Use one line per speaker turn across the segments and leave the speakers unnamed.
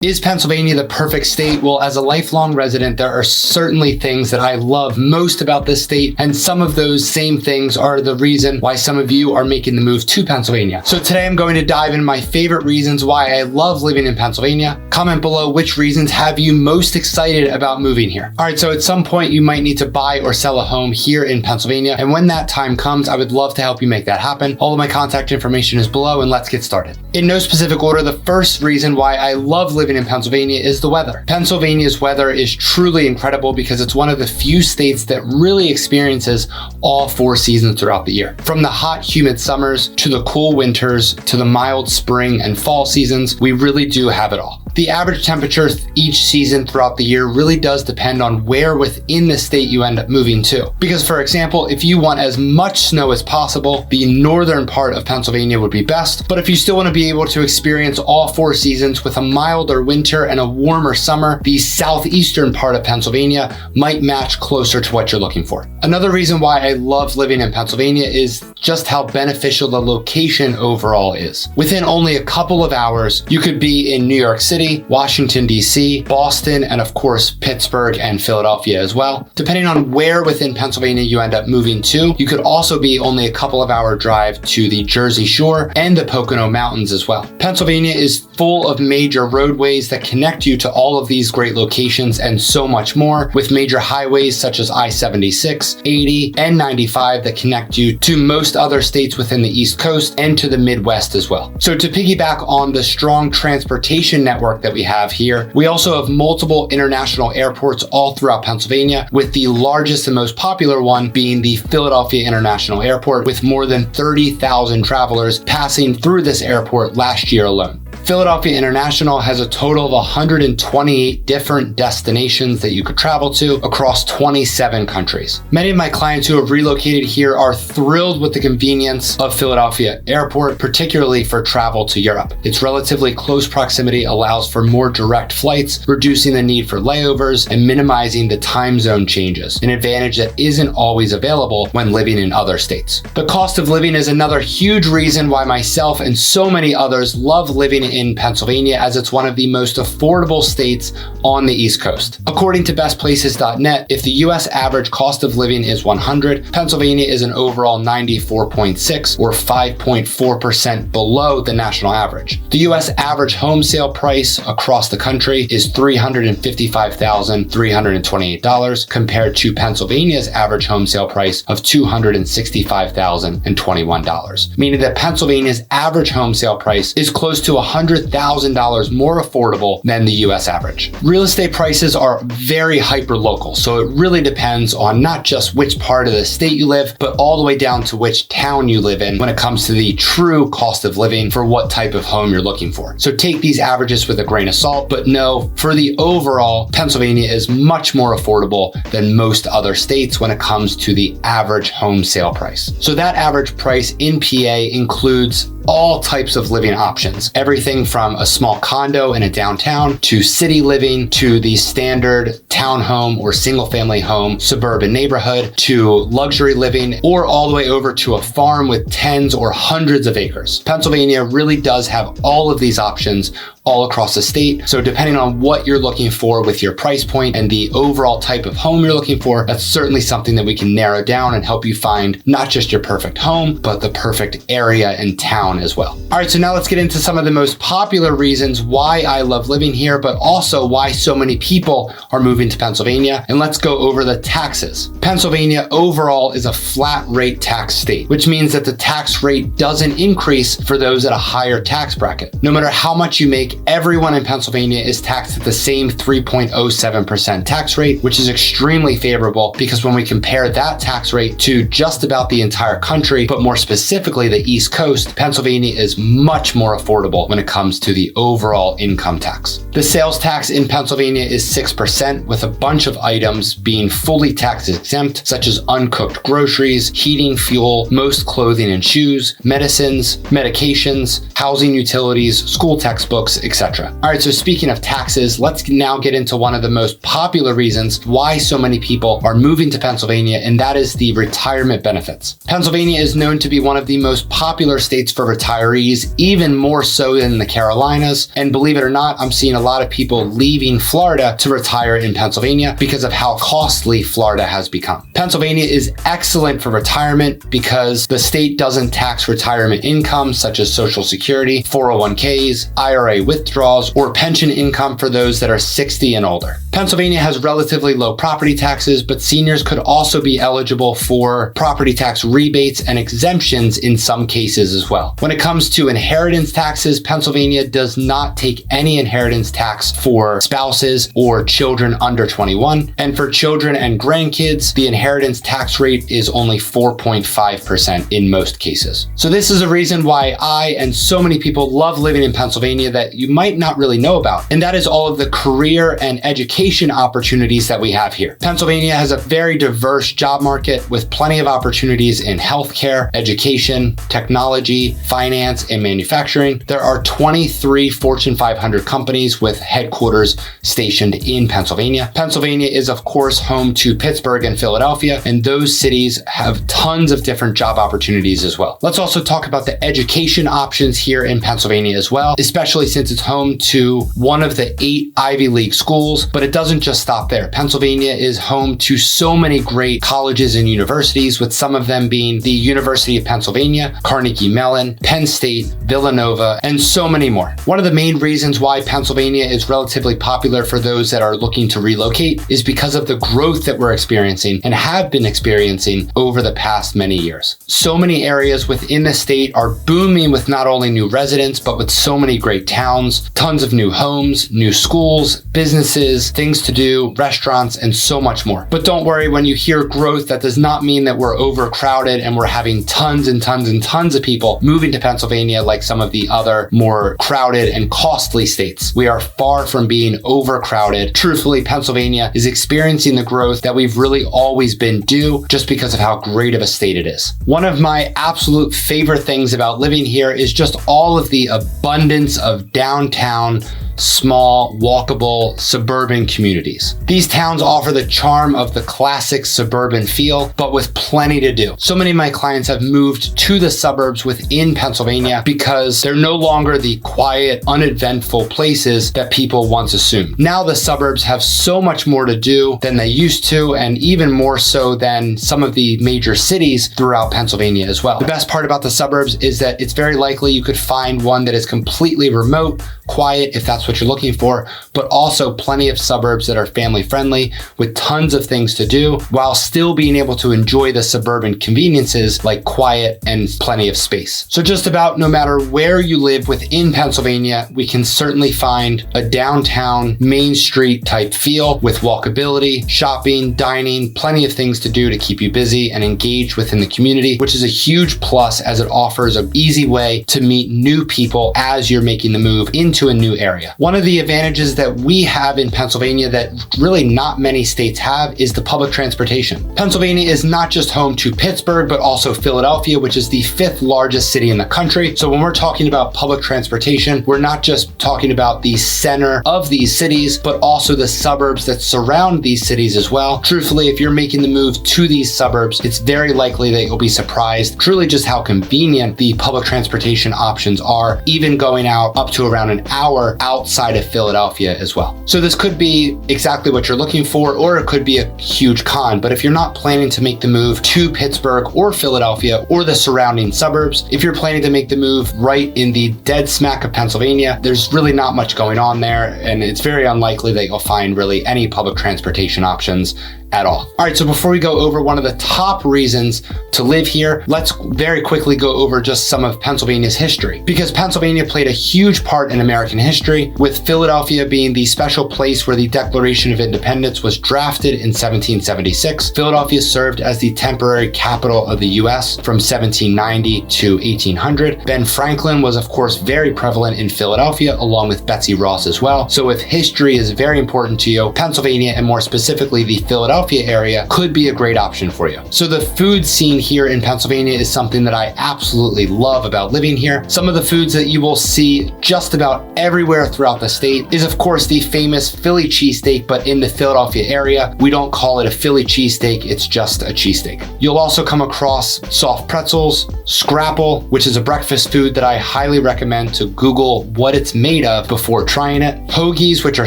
Is Pennsylvania the perfect state? Well, as a lifelong resident, there are certainly things that I love most about this state, and some of those same things are the reason why some of you are making the move to Pennsylvania. So today I'm going to dive into my favorite reasons why I love living in Pennsylvania. Comment below which reasons have you most excited about moving here. All right, so at some point you might need to buy or sell a home here in Pennsylvania, and when that time comes, I would love to help you make that happen. All of my contact information is below, and let's get started. In no specific order, the first reason why I love living in Pennsylvania is the weather. Pennsylvania's weather is truly incredible because it's one of the few states that really experiences all 4 seasons throughout the year. From the hot, humid summers to the cool winters to the mild spring and fall seasons, we really do have it all. The average temperature each season throughout the year really does depend on where within the state you end up moving to. Because for example, if you want as much snow as possible, the northern part of Pennsylvania would be best. But if you still want to be able to experience all 4 seasons with a milder winter and a warmer summer, the southeastern part of Pennsylvania might match closer to what you're looking for. Another reason why I love living in Pennsylvania is just how beneficial the location overall is. Within only a couple of hours, you could be in New York City, Washington, D.C., Boston, and of course, Pittsburgh and Philadelphia as well. Depending on where within Pennsylvania you end up moving to, you could also be only a couple of hour drive to the Jersey Shore and the Pocono Mountains as well. Pennsylvania is full of major roadways that connect you to all of these great locations and so much more, with major highways such as I-76, 80, and 95 that connect you to most other states within the East Coast and to the Midwest as well. So to piggyback on the strong transportation network that we have here, we also have multiple international airports all throughout Pennsylvania, with the largest and most popular one being the Philadelphia International Airport, with more than 30,000 travelers passing through this airport last year alone. Philadelphia International has a total of 128 different destinations that you could travel to across 27 countries. Many of my clients who have relocated here are thrilled with the convenience of Philadelphia Airport, particularly for travel to Europe. Its relatively close proximity allows for more direct flights, reducing the need for layovers and minimizing the time zone changes, an advantage that isn't always available when living in other states. The cost of living is another huge reason why myself and so many others love living in Pennsylvania, as it's one of the most affordable states on the East Coast. According to bestplaces.net, if the US average cost of living is 100, Pennsylvania is an overall 94.6 or 5.4% below the national average. The US average home sale price across the country is $355,328 compared to Pennsylvania's average home sale price of $265,021, meaning that Pennsylvania's average home sale price is close to $100,000 more affordable than the US average. Real estate prices are very hyper-local, so it really depends on not just which part of the state you live, but all the way down to which town you live in when it comes to the true cost of living for what type of home you're looking for. So take these averages with a grain of salt, but know for the overall, Pennsylvania is much more affordable than most other states when it comes to the average home sale price. So that average price in PA includes all types of living options. Everything from a small condo in a downtown to city living to the standard townhome or single family home suburban neighborhood to luxury living, or all the way over to a farm with tens or hundreds of acres. Pennsylvania really does have all of these options all across the state. So depending on what you're looking for with your price point and the overall type of home you're looking for, that's certainly something that we can narrow down and help you find not just your perfect home, but the perfect area and town as well. All right, so now let's get into some of the most popular reasons why I love living here, but also why so many people are moving to Pennsylvania. And let's go over the taxes. Pennsylvania overall is a flat rate tax state, which means that the tax rate doesn't increase for those at a higher tax bracket. No matter how much you make, everyone in Pennsylvania is taxed at the same 3.07% tax rate, which is extremely favorable because when we compare that tax rate to just about the entire country, but more specifically the East Coast, Pennsylvania is much more affordable when it comes to the overall income tax. The sales tax in Pennsylvania is 6%, with a bunch of items being fully tax exempt, such as uncooked groceries, heating, fuel, most clothing and shoes, medicines, medications, housing utilities, school textbooks, etc. All right, so speaking of taxes, let's now get into one of the most popular reasons why so many people are moving to Pennsylvania, and that is the retirement benefits. Pennsylvania is known to be one of the most popular states for retirees, even more so than the Carolinas. And believe it or not, I'm seeing a lot of people leaving Florida to retire in Pennsylvania because of how costly Florida has become. Pennsylvania is excellent for retirement because the state doesn't tax retirement income such as Social Security, 401ks, IRA withdrawals, or pension income for those that are 60 and older. Pennsylvania has relatively low property taxes, but seniors could also be eligible for property tax rebates and exemptions in some cases as well. When it comes to inheritance taxes, Pennsylvania does not take any inheritance tax for spouses or children under 21. And for children and grandkids, the inheritance tax rate is only 4.5% in most cases. So this is a reason why I and so many people love living in Pennsylvania that you might not really know about. And that is all of the career and education opportunities that we have here. Pennsylvania has a very diverse job market with plenty of opportunities in healthcare, education, technology, finance, and manufacturing. There are 23 Fortune 500 companies with headquarters stationed in Pennsylvania. Pennsylvania is, of course, home to Pittsburgh and Philadelphia, and those cities have tons of different job opportunities as well. Let's also talk about the education options here in Pennsylvania as well, especially since it's home to one of the 8 Ivy League schools, but it doesn't just stop there. Pennsylvania is home to so many great colleges and universities, with some of them being the University of Pennsylvania, Carnegie Mellon, Penn State, Villanova, and so many more. One of the main reasons why Pennsylvania is relatively popular for those that are looking to relocate is because of the growth that we're experiencing and have been experiencing over the past many years. So many areas within the state are booming with not only new residents, but with so many great towns, tons of new homes, new schools, businesses, things to do, restaurants, and so much more. But don't worry, when you hear growth, that does not mean that we're overcrowded and we're having tons and tons and tons of people moving to Pennsylvania like some of the other more crowded and costly states. We are far from being overcrowded. Truthfully, Pennsylvania is experiencing the growth that we've really always been due just because of how great of a state it is. One of my absolute favorite things about living here is just all of the abundance of downtown, small, walkable, suburban communities. These towns offer the charm of the classic suburban feel, but with plenty to do. So many of my clients have moved to the suburbs within Pennsylvania because they're no longer the quiet, uneventful places that people once assumed. Now the suburbs have so much more to do than they used to, and even more so than some of the major cities throughout Pennsylvania as well. The best part about the suburbs is that it's very likely you could find one that is completely remote, quiet if that's what you're looking for, but also plenty of suburbs that are family friendly with tons of things to do while still being able to enjoy the suburban conveniences like quiet and plenty of space. So just about no matter where you live within Pennsylvania, we can certainly find a downtown Main Street type feel with walkability, shopping, dining, plenty of things to do to keep you busy and engaged within the community, which is a huge plus as it offers an easy way to meet new people as you're making the move into a new area. One of the advantages that we have in Pennsylvania that really not many states have is the public transportation. Pennsylvania is not just home to Pittsburgh, but also Philadelphia, which is the 5th largest city in the country. So when we're talking about public transportation, we're not just talking about the center of these cities, but also the suburbs that surround these cities as well. Truthfully, if you're making the move to these suburbs, it's very likely that you'll be surprised truly just how convenient the public transportation options are, even going out up to around an hour outside of Philadelphia as well. So this could be exactly what you're looking for, or it could be a huge con. But if you're not planning to make the move to Pittsburgh or Philadelphia or the surrounding suburbs, if you're planning to make the move right in the dead smack of Pennsylvania, there's really not much going on there, and it's very unlikely that you'll find really any public transportation options at all. All right, so before we go over one of the top reasons to live here, let's very quickly go over just some of Pennsylvania's history, because Pennsylvania played a huge part in American history, with Philadelphia being the special place where the Declaration of Independence was drafted in 1776. Philadelphia served as the temporary capital of the US from 1790 to 1800. Ben Franklin was, of course, very prevalent in Philadelphia, along with Betsy Ross as well. So if history is very important to you, Pennsylvania, and more specifically the Philadelphia Philadelphia area could be a great option for you. So the food scene here in Pennsylvania is something that I absolutely love about living here. Some of the foods that you will see just about everywhere throughout the state is of course the famous Philly cheesesteak, but in the Philadelphia area, we don't call it a Philly cheesesteak, it's just a cheesesteak. You'll also come across soft pretzels, scrapple, which is a breakfast food that I highly recommend to Google what it's made of before trying it, hoagies, which are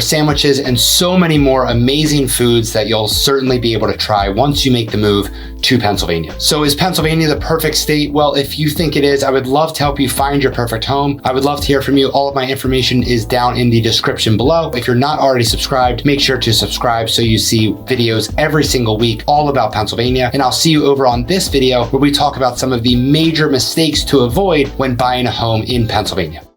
sandwiches, and so many more amazing foods that you'll certainly be able to try once you make the move to Pennsylvania. So is Pennsylvania the perfect state? Well, if you think it is, I would love to help you find your perfect home. I would love to hear from you. All of my information is down in the description below. If you're not already subscribed, make sure to subscribe so you see videos every single week all about Pennsylvania. And I'll see you over on this video where we talk about some of the major mistakes to avoid when buying a home in Pennsylvania.